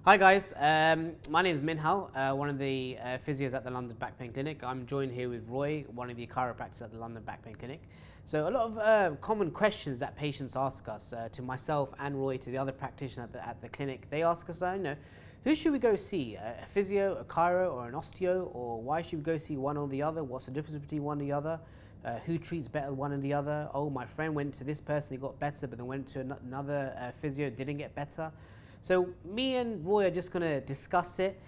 Hi guys, my name is Minhao, one of the physios at the London Back Pain Clinic. I'm joined here with Roy, one of the chiropractors at the London Back Pain Clinic. So a lot of common questions that patients ask us, to myself and Roy, to the other practitioner at the clinic, they ask us, who should we go see? A physio, a chiro, or an osteo? Or why should we go see one or the other? What's the difference between one and the other? Who treats better one and the other? Oh, my friend went to this person, he got better, but then went to another physio, didn't get better. So me and Roy are just going to discuss it.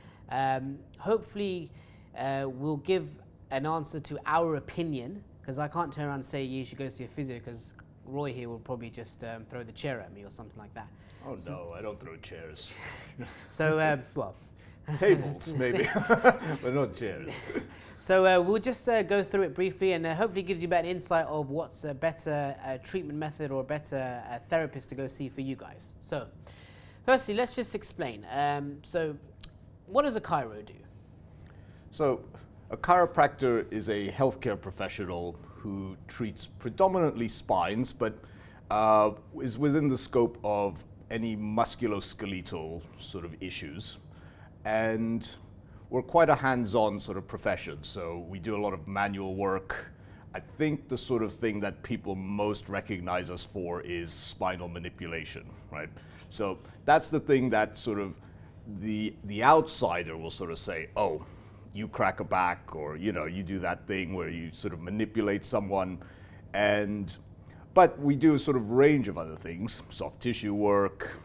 Hopefully we'll give an answer to our opinion, because I can't turn around and say you should go see a physio, because Roy here will probably just throw the chair at me or something like that. Oh no, I don't throw chairs. So, well. Tables maybe, but not chairs. So we'll just go through it briefly, and hopefully gives you a better insight of what's a better treatment method or a better therapist to go see for you guys. So firstly, let's just explain. So what does a chiro do? So a chiropractor is a healthcare professional who treats predominantly spines, but is within the scope of any musculoskeletal sort of issues. And we're quite a hands-on sort of profession, so we do a lot of manual work. I think the sort of thing that people most recognize us for is spinal manipulation, right? So that's the thing that sort of the outsider will sort of say, oh, you crack a back, or you do that thing where you sort of manipulate someone. But we do a sort of range of other things, soft tissue work,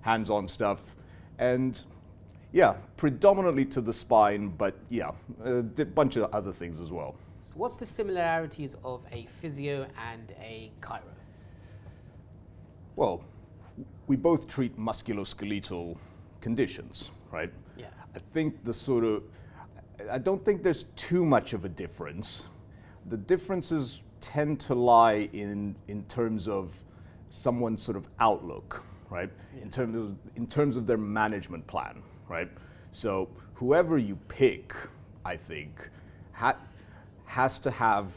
hands-on stuff, and yeah, predominantly to the spine, but yeah, a bunch of other things as well. So what's the similarities of a physio and a chiro? Well, we both treat musculoskeletal conditions, right? Yeah. I don't think there's too much of a difference. The differences tend to lie in terms of someone's sort of outlook, right? Yeah. In terms of their management plan, right? So whoever you pick, I think, has to have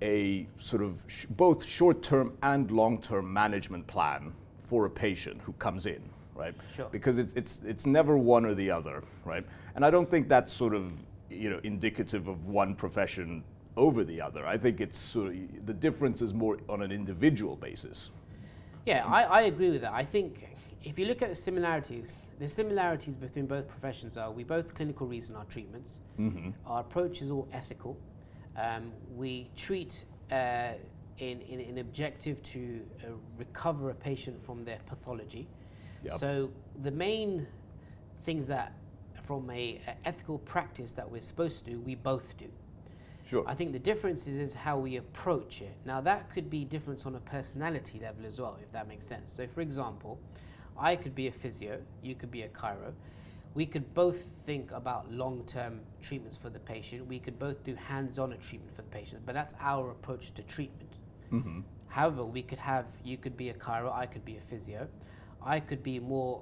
a sort of both short-term and long-term management plan for a patient who comes in, right? Sure. Because it's never one or the other, right? And I don't think that's sort of indicative of one profession over the other. I think it's sort of, the difference is more on an individual basis. Yeah, I agree with that. I think if you look at the similarities between both professions are we both clinical reason our treatments. Mm-hmm. Our approach is all ethical. We treat in objective to recover a patient from their pathology. Yep. So the main things that from a ethical practice that we're supposed to do, we both do. Sure. I think the difference is how we approach it. Now that could be different on a personality level as well, if that makes sense. So for example, I could be a physio, you could be a chiro. We could both think about long-term treatments for the patient. We could both do hands-on treatment for the patient, but that's our approach to treatment. Mm-hmm. However, you could be a chiro, I could be a physio. I could be more,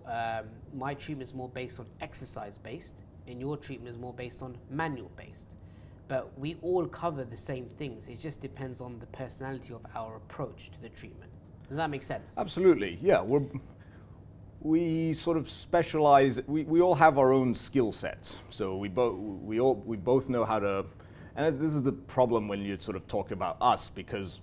my treatment is more based on exercise-based, and your treatment is more based on manual-based. But we all cover the same things. It just depends on the personality of our approach to the treatment. Does that make sense? Absolutely, yeah. We sort of specialize. We all have our own skill sets. So we both know how to. And this is the problem when you sort of talk about us, because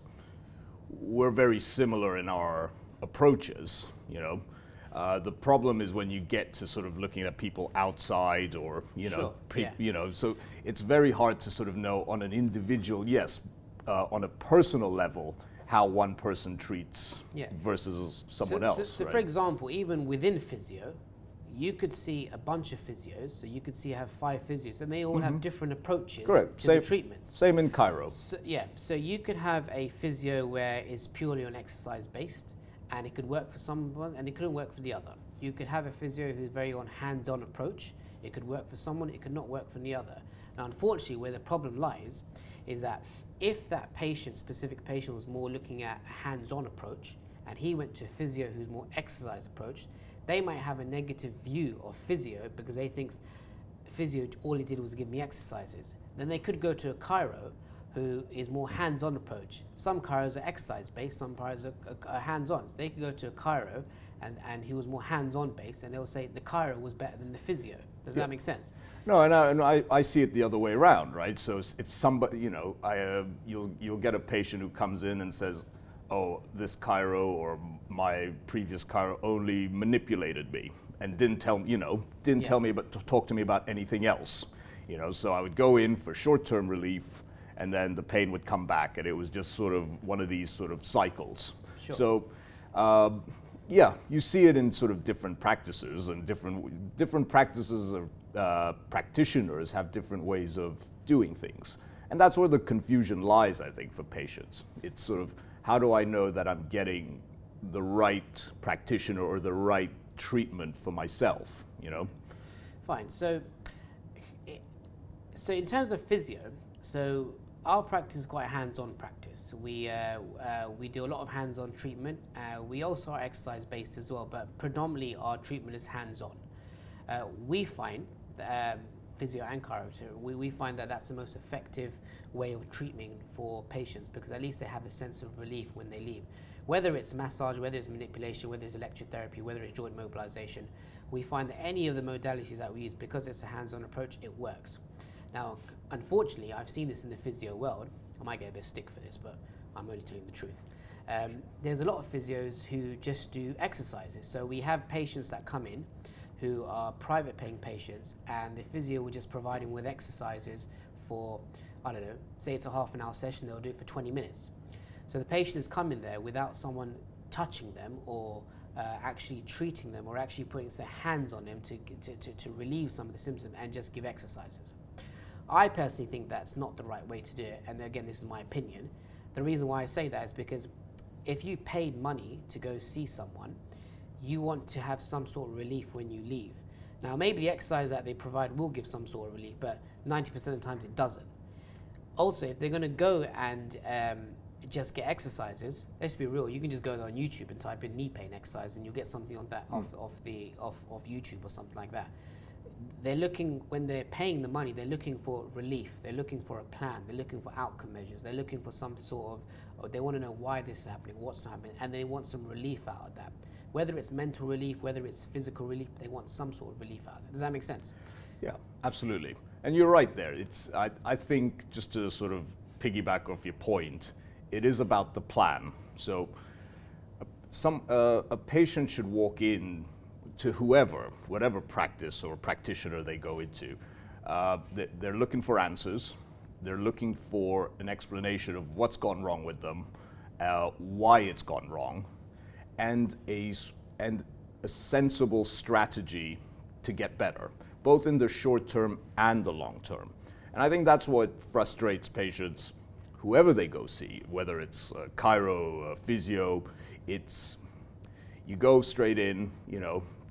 we're very similar in our approaches. The problem is when you get to sort of looking at people outside, or Sure. So it's very hard to sort of know on an individual, on a personal level, how one person treats versus someone else. So right? for example, even within physio, you could see a bunch of physios. So you could have 5 physios, and they all have different approaches to the treatments. Same in chiro. So you could have a physio where it's purely on exercise based, and it could work for someone and it couldn't work for the other. You could have a physio who's very on hands-on approach. It could work for someone, it could not work for the other. Now, unfortunately, where the problem lies is that if that specific patient was more looking at a hands-on approach, and he went to a physio who's more exercise approach, they might have a negative view of physio because they think physio, all he did was give me exercises. Then they could go to a chiro who is more hands-on approach. Some chiros are exercise-based, some chiros are hands-on. So they could go to a chiro and he was more hands-on based, and they'll say the chiro was better than the physio. Does that make sense? No, and I see it the other way around, right? So if somebody, you'll get a patient who comes in and says, oh, this chiro or my previous chiro only manipulated me and didn't tell me about, talk to me about anything else. So I would go in for short-term relief, and then the pain would come back, and it was just sort of one of these sort of cycles. Sure. So, you see it in sort of different practices, and different practices or practitioners have different ways of doing things. And that's where the confusion lies, I think, for patients. It's sort of, how do I know that I'm getting the right practitioner or the right treatment for myself, Fine. So in terms of physio, so our practice is quite a hands-on practice. We do a lot of hands-on treatment. We also are exercise-based as well, but predominantly our treatment is hands-on. We find physio and chiropractor, we find that that's the most effective way of treating for patients, because at least they have a sense of relief when they leave. Whether it's massage, whether it's manipulation, whether it's electrotherapy, whether it's joint mobilization, we find that any of the modalities that we use, because it's a hands-on approach, it works. Now, unfortunately, I've seen this in the physio world. I might get a bit of stick for this, but I'm only telling the truth. There's a lot of physios who just do exercises. So we have patients that come in who are private paying patients, and the physio will just provide them with exercises for, I don't know, say it's a half an hour session, they'll do it for 20 minutes. So the patient is coming there without someone touching them or actually treating them or actually putting their hands on them to relieve some of the symptoms and just give exercises. I personally think that's not the right way to do it, and again, this is my opinion. The reason why I say that is because if you've paid money to go see someone, you want to have some sort of relief when you leave. Now, maybe the exercise that they provide will give some sort of relief, but 90% of the times it doesn't. Also, if they're going to go and just get exercises, let's be real, you can just go on YouTube and type in knee pain exercise and you'll get something on that off YouTube or something like that. They're looking, when they're paying the money, they're looking for relief, they're looking for a plan, they're looking for outcome measures, they're looking for some sort of, or they want to know why this is happening, what's not happening, and they want some relief out of that. Whether it's mental relief, whether it's physical relief, they want some sort of relief out of it. Does that make sense? Yeah, absolutely. And you're right there. I think, just to sort of piggyback off your point, it is about the plan. So a patient should walk in to whatever practice or practitioner they go into. They're looking for answers. They're looking for an explanation of what's gone wrong with them, why it's gone wrong, and a sensible strategy to get better, both in the short term and the long term. And I think that's what frustrates patients, whoever they go see, whether it's chiro, physio. It's, you go straight in,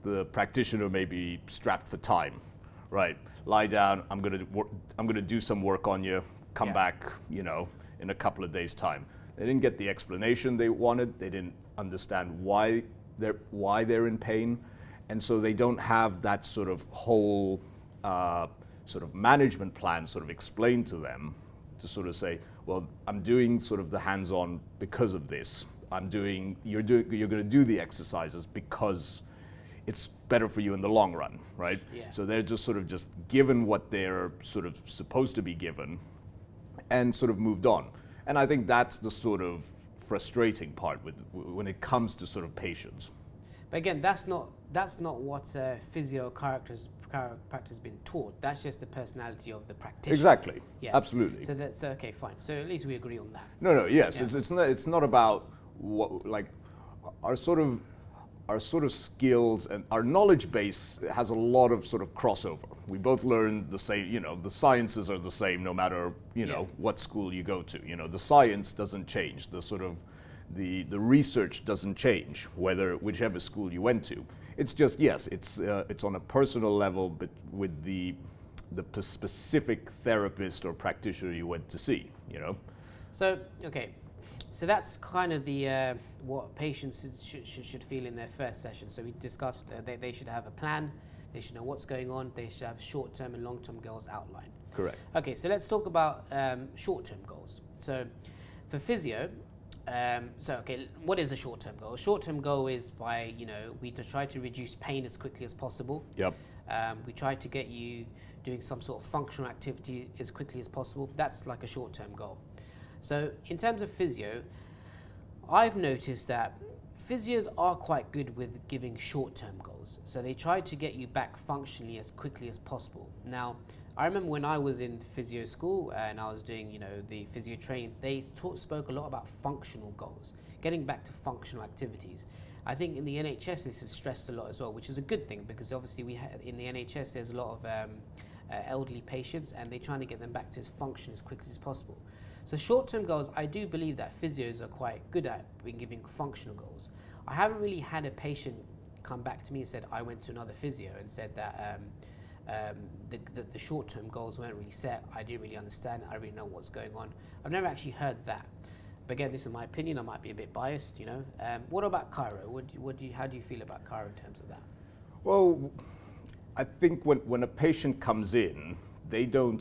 the practitioner may be strapped for time, right? Lie down, I'm gonna do some work on you, come back, in a couple of days' time. They didn't get the explanation they wanted, they didn't understand why they're in pain, and so they don't have that sort of whole sort of management plan sort of explained to them, to sort of say, well, I'm doing sort of the hands-on because of this. You're going to do the exercises because it's better for you in the long run, right? Yeah. So they're just sort of just given what they're sort of supposed to be given and sort of moved on. And I think that's the sort of frustrating part when it comes to sort of patients. But again, that's not what physio chiropractor's been taught. That's just the personality of the practitioner. Exactly. Yeah. Absolutely. So okay, fine. So at least we agree on that. No. Yes. Yeah. It's not about what, like, our sort of skills and our knowledge base has a lot of sort of crossover. We both learn the same, the sciences are the same no matter, what school you go to. The science doesn't change. The sort of the research doesn't change whichever school you went to. It's just, yes, it's on a personal level, but with the specific therapist or practitioner you went to see, So, okay. So that's kind of the what patients should feel in their first session. So we discussed they should have a plan, they should know what's going on, they should have short-term and long-term goals outlined. Correct. Okay, so let's talk about short-term goals. So for physio, Okay, what is a short-term goal? A short-term goal is by, we just try to reduce pain as quickly as possible. Yep. We try to get you doing some sort of functional activity as quickly as possible. That's like a short-term goal. So in terms of physio, I've noticed that physios are quite good with giving short-term goals. So they try to get you back functionally as quickly as possible. Now, I remember when I was in physio school and I was doing, the physio training, they spoke a lot about functional goals, getting back to functional activities. I think in the NHS this is stressed a lot as well, which is a good thing because obviously in the NHS there's a lot of elderly patients and they're trying to get them back to function as quickly as possible. So short-term goals, I do believe that physios are quite good at in giving functional goals. I haven't really had a patient come back to me and said, I went to another physio and said that the short-term goals weren't really set. I didn't really understand. I really know what's going on. I've never actually heard that. But again, this is my opinion. I might be a bit biased, What about Chiro? How do you feel about Chiro in terms of that? Well, I think when a patient comes in, they don't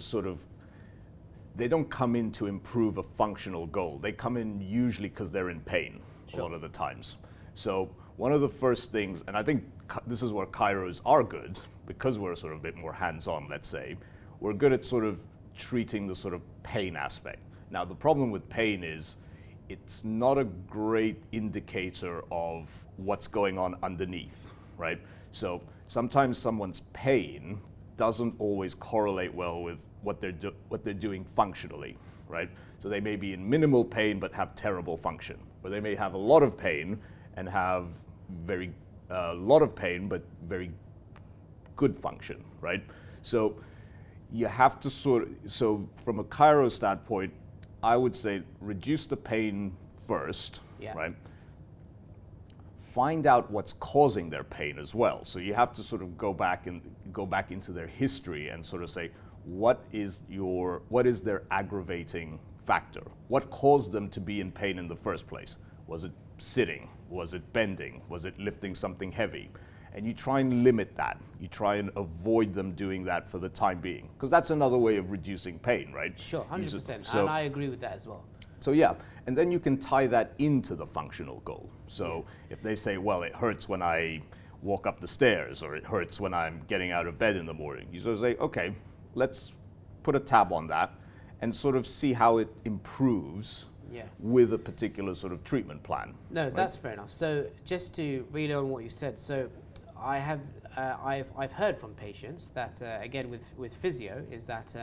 come in to improve a functional goal. They come in usually because they're in pain. Sure. A lot of the times. So one of the first things, and I think this is where chiros are good, because we're sort of a bit more hands-on, let's say, we're good at sort of treating the sort of pain aspect. Now the problem with pain is it's not a great indicator of what's going on underneath, right? So sometimes someone's pain doesn't always correlate well with what they're doing functionally, right? So they may be in minimal pain but have terrible function, or they may have a lot of pain and have lot of pain but very good function, right? So you have to so from a chiro standpoint, I would say reduce the pain first, right? Find out what's causing their pain as well. So you have to sort of go back into their history and sort of say, what is their aggravating factor? What caused them to be in pain in the first place? Was it sitting? Was it bending? Was it lifting something heavy? And you try and limit that. You try and avoid them doing that for the time being, because that's another way of reducing pain, right? Sure, 100%. And I agree with that as well. So yeah, and then you can tie that into the functional goal. So if they say, well, it hurts when I walk up the stairs, or it hurts when I'm getting out of bed in the morning, you sort of say, okay, let's put a tab on that and sort of see how it improves with a particular sort of treatment plan. No, right? That's fair enough. So just to read on what you said, so I've heard from patients that again with physio is that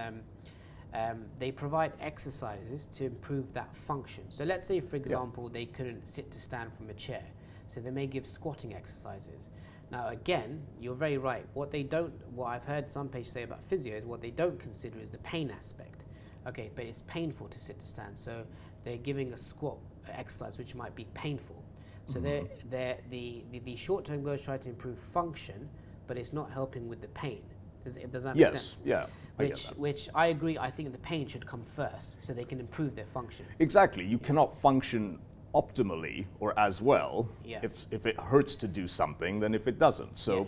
they provide exercises to improve that function. So let's say, for example, they couldn't sit to stand from a chair, so they may give squatting exercises. Now again, you're very right. What I've heard some patients say about physio is what they don't consider is the pain aspect. Okay, but it's painful to sit to stand, so they're giving a squat exercise which might be painful. So the short-term goals try to improve function, but it's not helping with the pain. Does that make sense? Yes, yeah. Which I agree, I think the pain should come first so they can improve their function. Exactly. You cannot function optimally or as well if it hurts to do something than if it doesn't. So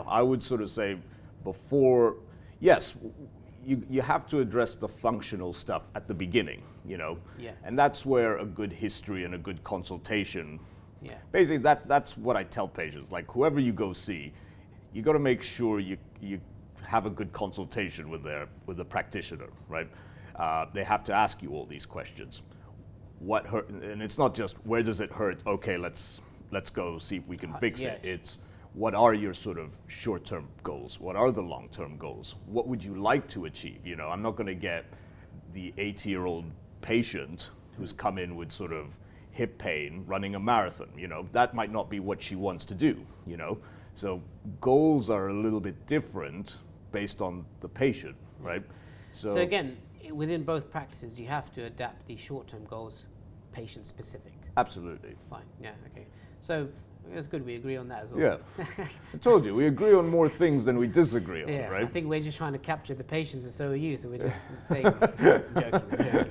I would sort of say before, yes, you have to address the functional stuff at the beginning, and that's where a good history and a good consultation. Basically, that's what I tell patients. Like whoever you go see, you got to make sure you have a good consultation with the practitioner, right? They have to ask you all these questions. What hurt? And it's not just where does it hurt? Okay, let's go see if we can fix it. It's what are your sort of short-term goals? What are the long-term goals? What would you like to achieve? I'm not going to get the 80-year-old patient who's come in with sort of hip pain running a marathon. That might not be what she wants to do. So goals are a little bit different based on the patient, right? So again, within both practices, you have to adapt the short-term goals patient-specific. Absolutely. Fine. Yeah. Okay. So it's good we agree on that as well. Yeah. I told you, we agree on more things than we disagree on, right? I think we're just trying to capture the patients, and so are you. So we're just saying, I'm joking.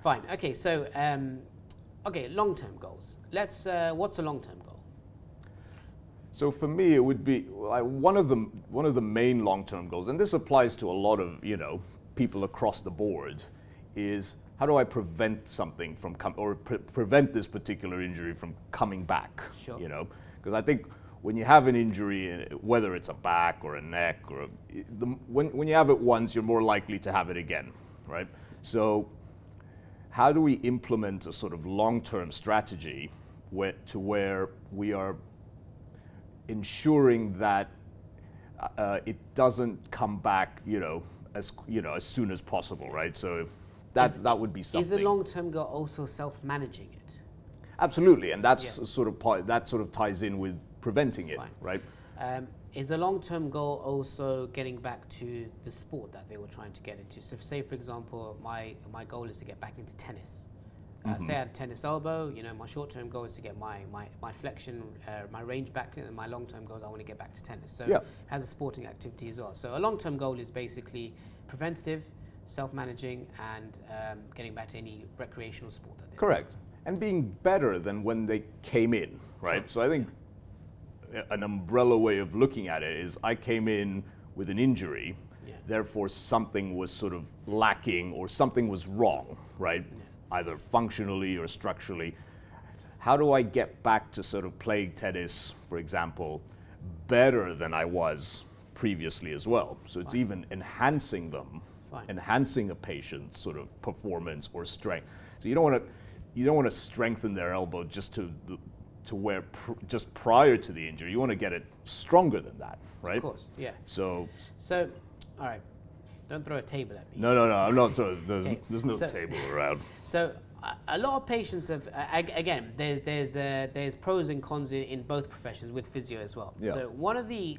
Fine. Okay. So, long-term goals. What's a long-term goal? So for me, it would be one of the main long-term goals, and this applies to a lot of people across the board, is how do I prevent something from prevent this particular injury from coming back? Sure. You know, because I think when you have an injury, whether it's a back or a neck, or when you have it once, you're more likely to have it again, right? So how do we implement a sort of long-term strategy where we are ensuring that it doesn't come back, as soon as possible, right? So that would be something. Is the long-term goal also self-managing it? Absolutely, and that's sort of ties in with preventing it, Fine. right? Is the long-term goal also getting back to the sport that they were trying to get into? So say, for example, my goal is to get back into tennis. Say I had tennis elbow, my short-term goal is to get my flexion, my range back, and my long-term goal is I want to get back to tennis. So it has a sporting activity as well. So a long-term goal is basically preventative, self-managing, and getting back to any recreational sport that they're Correct. And being better than when they came in, right? Sure. So I think an umbrella way of looking at it is I came in with an injury, therefore something was sort of lacking or something was wrong, right? Either functionally or structurally. How do I get back to sort of playing tennis, for example, better than I was previously as well? So it's even enhancing them, enhancing a patient's sort of performance or strength. So you don't want to strengthen their elbow just to where just prior to the injury. You want to get it stronger than that, right? Of course, yeah. So all right. Don't throw a table at me. No, I'm not. There's no table around. So a lot of patients have, again, there's pros and cons in both professions with physio as well. Yeah. So one of the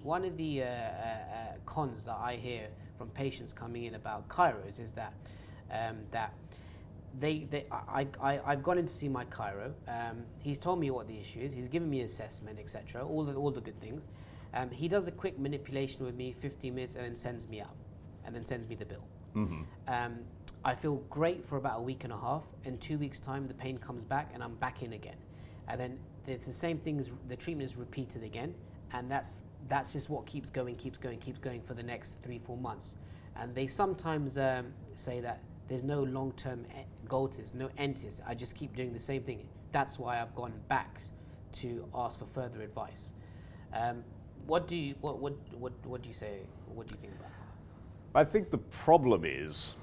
cons that I hear from patients coming in about chiros is that I've gone in to see my chiro. He's told me what the issue is. He's given me an assessment, etc. All the good things. He does a quick manipulation with me, 15 minutes, and then sends me out, and then sends me the bill. I feel great for about a week and a half. In 2 weeks' time, the pain comes back, and I'm back in again. And then the same thing is the treatment is repeated again, and that's just what keeps going for the next 3-4 months. And they sometimes say that there's no long-term goal to this, no end to this. I just keep doing the same thing. That's why I've gone back to ask for further advice. What do you say? What do you think about that? I think the problem is,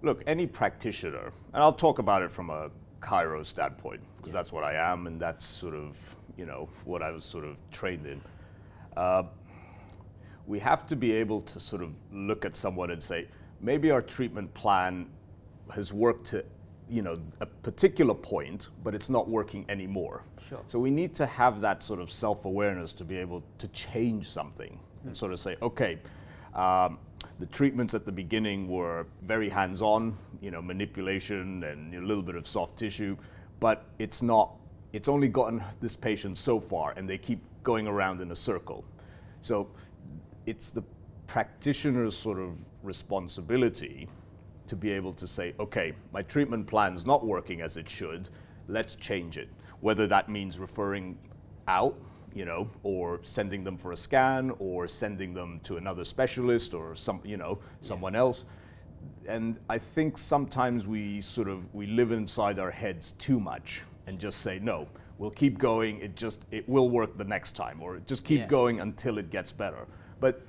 look, any practitioner, and I'll talk about it from a chiro standpoint, because that's what I am, and that's sort of, what I was sort of trained in. We have to be able to sort of look at someone and say, maybe our treatment plan has worked to, a particular point, but it's not working anymore. Sure. So we need to have that sort of self-awareness to be able to change something and sort of say, okay, the treatments at the beginning were very hands-on, manipulation and a little bit of soft tissue, but it's only gotten this patient so far, and they keep going around in a circle. So it's the practitioner's sort of responsibility to be able to say, okay, my treatment plan's not working as it should, let's change it. Whether that means referring out, or sending them for a scan, or sending them to another specialist, or someone else. And I think sometimes we live inside our heads too much and just say, no, we'll keep going, it will work the next time, or just keep going until it gets better. But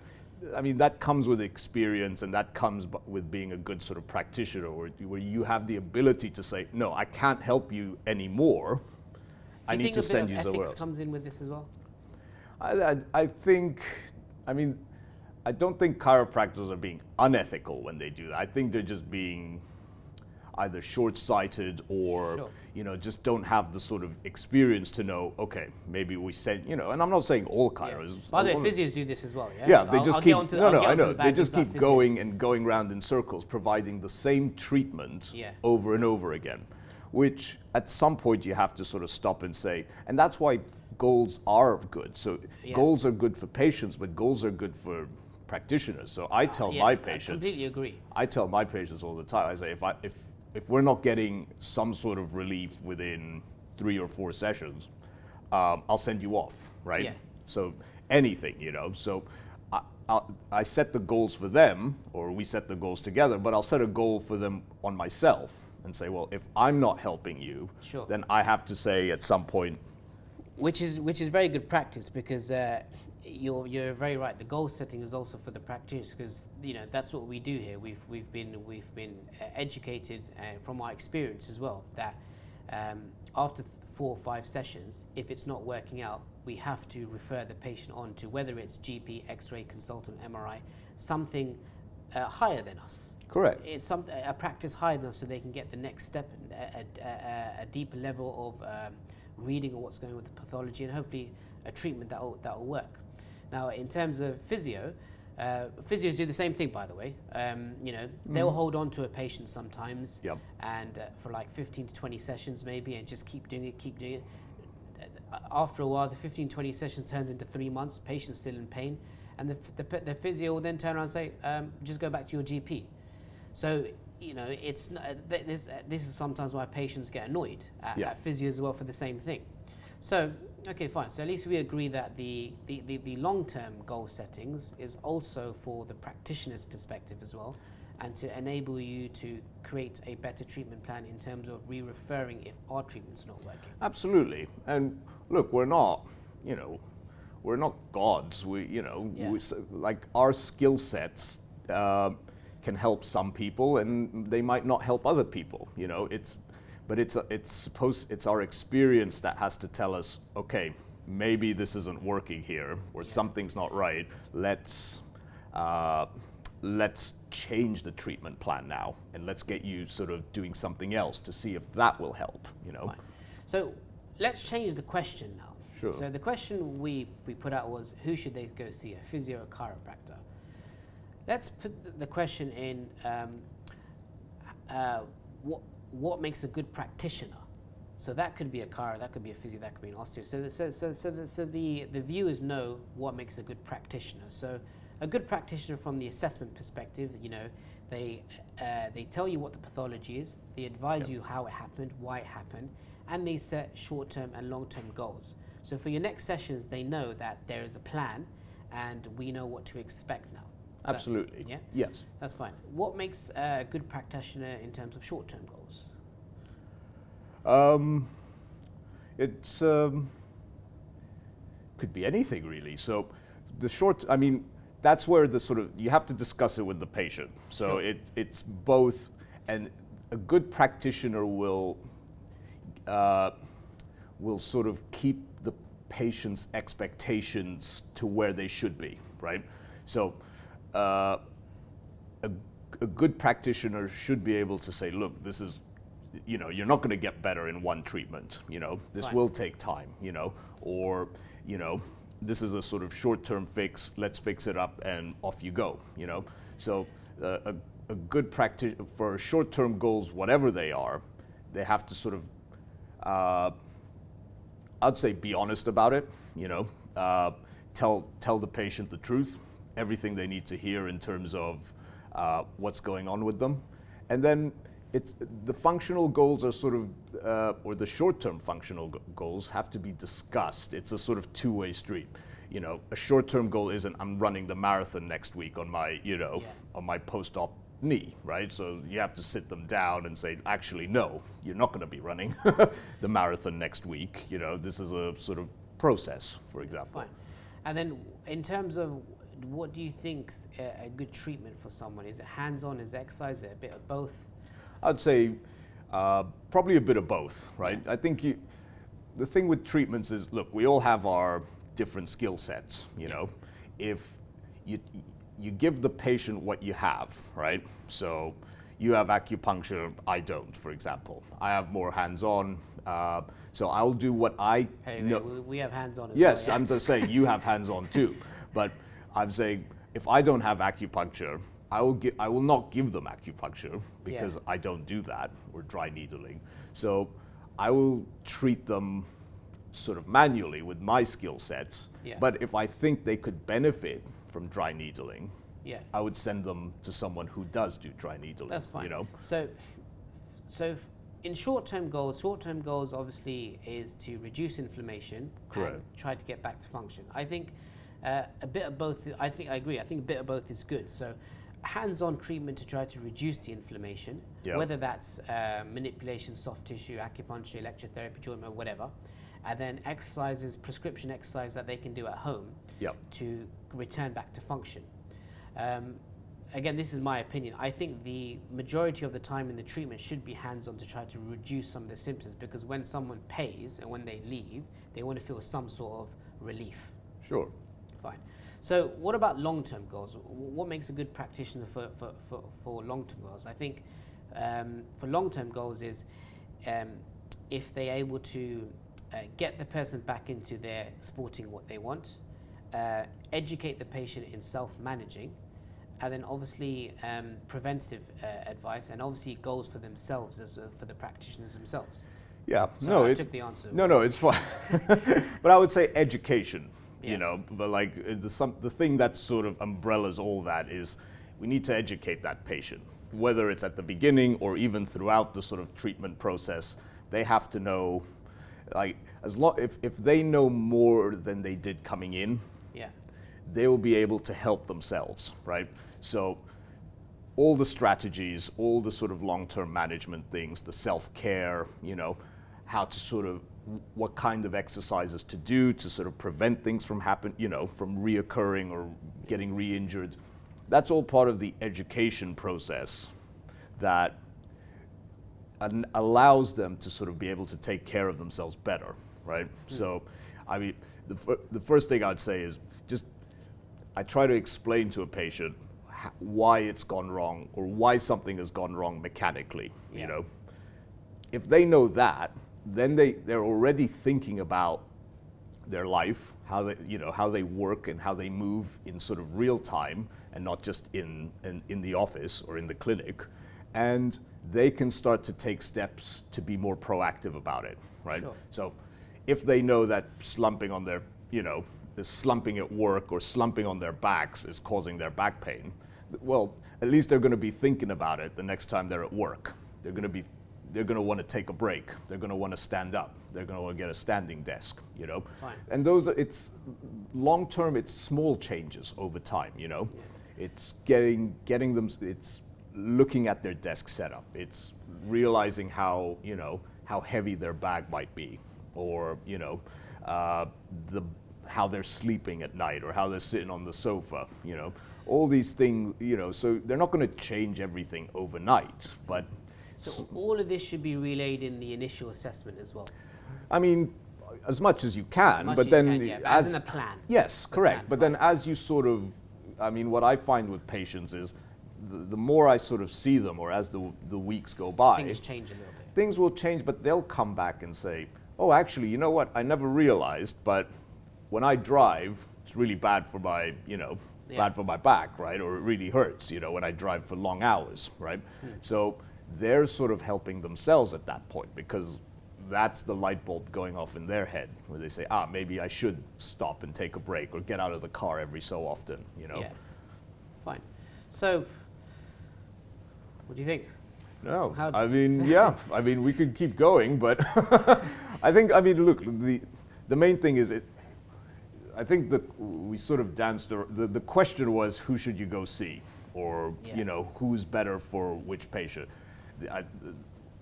I mean, that comes with experience, and that comes with being a good sort of practitioner, where you have the ability to say, no, I can't help you anymore. I need to send you somewhere else. Ethics comes in with this as well? I don't think chiropractors are being unethical when they do that. I think they're just being either short-sighted or just don't have the sort of experience to know, okay, maybe we send, and I'm not saying all chiros. By the way, physios do this as well, yeah? Yeah, they just keep, I know. They just keep going and going round in circles, providing the same treatment over and over again, which at some point you have to sort of stop and say, and that's why goals are good. So goals are good for patients, but goals are good for practitioners. So I tell my patients, I completely agree. I tell my patients all the time, I say, if we're not getting some sort of relief within 3 or 4 sessions, I'll send you off, right? Yeah. So anything, So I set the goals for them, or we set the goals together, but I'll set a goal for them on myself and say, well, if I'm not helping you, Sure. then I have to say at some point. Which is very good practice, because you're very right. The goal setting is also for the practitioners, because that's what we do here. We've been educated from our experience as well, that after 4 or 5 sessions, if it's not working out, we have to refer the patient on to, whether it's GP, X-ray, consultant, MRI, something higher than us. Correct. It's a practice higher than us, so they can get the next step, a deeper level of reading of what's going on with the pathology, and hopefully a treatment that will work. Now, in terms of physio, physios do the same thing, by the way. They'll hold on to a patient sometimes, Yep. and for like 15 to 20 sessions maybe, and just keep doing it. After a while, the 15, 20 sessions turns into 3 months, patient's still in pain, and the physio will then turn around and say, just go back to your GP. So, it's this is sometimes why patients get annoyed at physio as well for the same thing. So, okay, fine. So at least we agree that the long-term goal settings is also for the practitioner's perspective as well, and to enable you to create a better treatment plan in terms of re-referring if our treatment's not working. Absolutely. And look, we're not gods. Like our skill sets can help some people, and they might not help other people. It's our experience that has to tell us, okay, maybe this isn't working here, or something's not right. Let's change the treatment plan now, and let's get you sort of doing something else to see if that will help. Fine. So let's change the question now. Sure. So the question we put out was, who should they go see, a physio or chiropractor? Let's put the question in, what makes a good practitioner? So that could be a chiro, that could be a physio, that could be an osteo. So the viewers know what makes a good practitioner. So a good practitioner from the assessment perspective, they tell you what the pathology is, they advise you how it happened, why it happened, and they set short-term and long-term goals. So for your next sessions, they know that there is a plan, and we know what to expect now. Absolutely. Yeah? Yes. That's fine. What makes a good practitioner in terms of short-term goals? It's could be anything really. So that's where you have to discuss it with the patient. So Sure. it's both, and a good practitioner will sort of keep the patient's expectations to where they should be, right? So a good practitioner should be able to say, look, this is, you're not going to get better in one treatment, this Fine. will take time, or, this is a sort of short-term fix, let's fix it up and off you go, So a good practice for short-term goals, whatever they are, they have to sort of, I'd say be honest about it, tell the patient the truth, everything they need to hear in terms of what's going on with them. And then the functional goals are sort of, or the short-term functional goals have to be discussed. It's a sort of two-way street. A short-term goal isn't, I'm running the marathon next week on my, on my post-op knee, right? So you have to sit them down and say, actually, no, you're not going to be running the marathon next week. This is a sort of process, for example. Fine. And then in terms of, what do you think's a good treatment for someone? Is it hands-on, is it exercise, is it a bit of both? I'd say probably a bit of both, right? I think the thing with treatments is, look, we all have our different skill sets, If you give the patient what you have, right? So you have acupuncture, I don't, for example. I have more hands-on, so I'll do what I know. We have hands-on as yes, well. I'm just saying you have hands-on too, but I'm saying if I don't have acupuncture, I will not give them acupuncture because I don't do that, or dry needling. So I will treat them sort of manually with my skill sets. Yeah. But if I think they could benefit from dry needling, Yeah. I would send them to someone who does do dry needling. That's fine. You know? So in short-term goals obviously is to reduce inflammation Correct. and try to get back to function. I think A bit of both, I agree. I think a bit of both is good. So hands-on treatment to try to reduce the inflammation, whether that's manipulation, soft tissue, acupuncture, electrotherapy, joint or whatever, and then exercises, prescription exercise that they can do at home to return back to function. Again, this is my opinion. I think the majority of the time in the treatment should be hands-on to try to reduce some of the symptoms, because when someone pays and when they leave, they want to feel some sort of relief. Sure. Fine. So what about long-term goals? What makes a good practitioner for long-term goals? I think for long-term goals is if they're able to get the person back into their sporting what they want, educate the patient in self-managing, and then obviously preventative advice, and obviously goals for themselves as for the practitioners themselves. Yeah, so I took the answer. No, it's fine. But I would say education. You know, but like the thing that sort of umbrellas all that is we need to educate that patient, whether it's at the beginning or even throughout the sort of treatment process. They have to know, like, if they know more than they did coming in, they will be able to help themselves, right? So all the strategies, all the sort of long-term management things, the self-care, you know, how to sort of, what kind of exercises to do to sort of prevent things from from reoccurring or getting re-injured. That's all part of the education process that allows them to sort of be able to take care of themselves better, right? So, I mean, the first thing I'd say is just, I try to explain to a patient why it's gone wrong or why something has gone wrong mechanically, you know. If they know that, then they're already thinking about their life, how they work and how they move in sort of real time and not just in the office or in the clinic, and they can start to take steps to be more proactive about it, right? Sure. So if they know that slumping on their, the slumping at work or slumping on their backs is causing their back pain, well, at least they're going to be thinking about it the next time they're at work. They're going to want to take a break. They're going to want to stand up. They're going to want to get a standing desk, Fine. And it's long term, it's small changes over time, It's getting them, it's looking at their desk setup. It's realizing how heavy their bag might be, or, how they're sleeping at night or how they're sitting on the sofa, all these things, so they're not going to change everything overnight, but. So all of this should be relayed in the initial assessment as well? I mean, as much as you can, but then as in a plan. Yes, correct. But then as you sort of, I mean, what I find with patients is the more I sort of see them, or as the weeks go by, things change a little bit. Things will change, but they'll come back and say, oh, actually, you know what? I never realized, but when I drive, it's really bad for my, bad for my back, right? Or it really hurts, when I drive for long hours, right? So they're sort of helping themselves at that point, because that's the light bulb going off in their head, where they say, maybe I should stop and take a break or get out of the car every so often, Yeah, fine. So, what do you think? No, I mean, we could keep going, but look, the main thing is I think that we sort of danced, the question was, who should you go see? Or, who's better for which patient?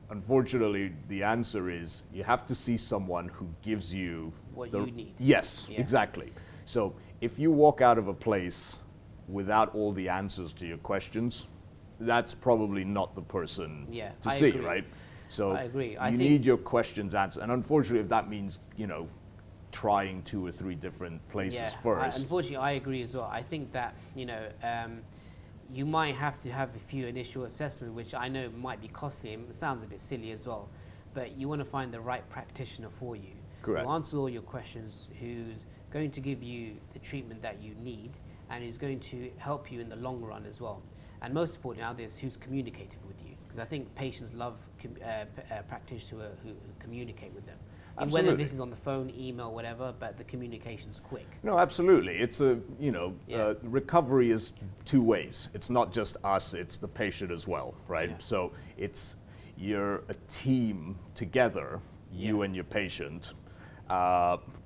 Unfortunately, the answer is you have to see someone who gives you what you need. Yes, exactly. So if you walk out of a place without all the answers to your questions, that's probably not the person to see, agree. right? So I agree. You need your questions answered. And unfortunately, if that means, trying 2 or 3 different places first. Unfortunately, I agree as well. I think that, you might have to have a few initial assessments, which I know might be costly and it sounds a bit silly as well, but you want to find the right practitioner for you. Correct. Who answers all your questions, who's going to give you the treatment that you need, and who's going to help you in the long run as well. And most importantly nowadays, who's communicative with you, because I think patients love practitioners who communicate with them. Absolutely. Whether this is on the phone, email, whatever, but the communication's quick. No, absolutely. It's recovery is 2 ways. It's not just us, it's the patient as well, right? Yeah. So you're a team together, you and your patient,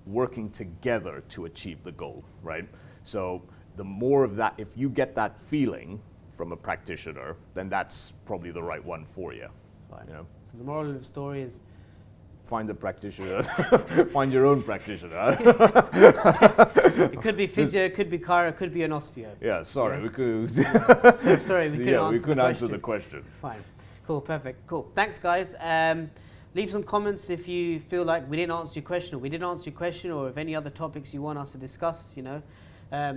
working together to achieve the goal, right? So the more of that, if you get that feeling from a practitioner, then that's probably the right one for you. Fine. You know? So the moral of the story is Find a practitioner, find your own practitioner. it could be physio, it could be chiro, it could be an osteo. Yeah, sorry, Yeah. we could. Sorry, we couldn't yeah, answer we couldn't the answer question. the question. Fine. Cool, perfect. Cool. Thanks, guys. Leave some comments if you feel like we didn't answer your question, or we didn't answer your question, or if any other topics you want us to discuss, you know.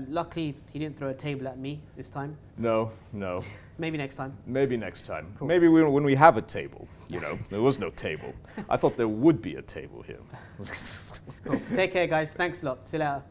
Luckily, he didn't throw a table at me this time. No. Maybe next time. Maybe next time. Cool. Maybe when we have a table, you know. There was no table. I thought there would be a table here. Cool. Take care, guys. Thanks a lot. See you later.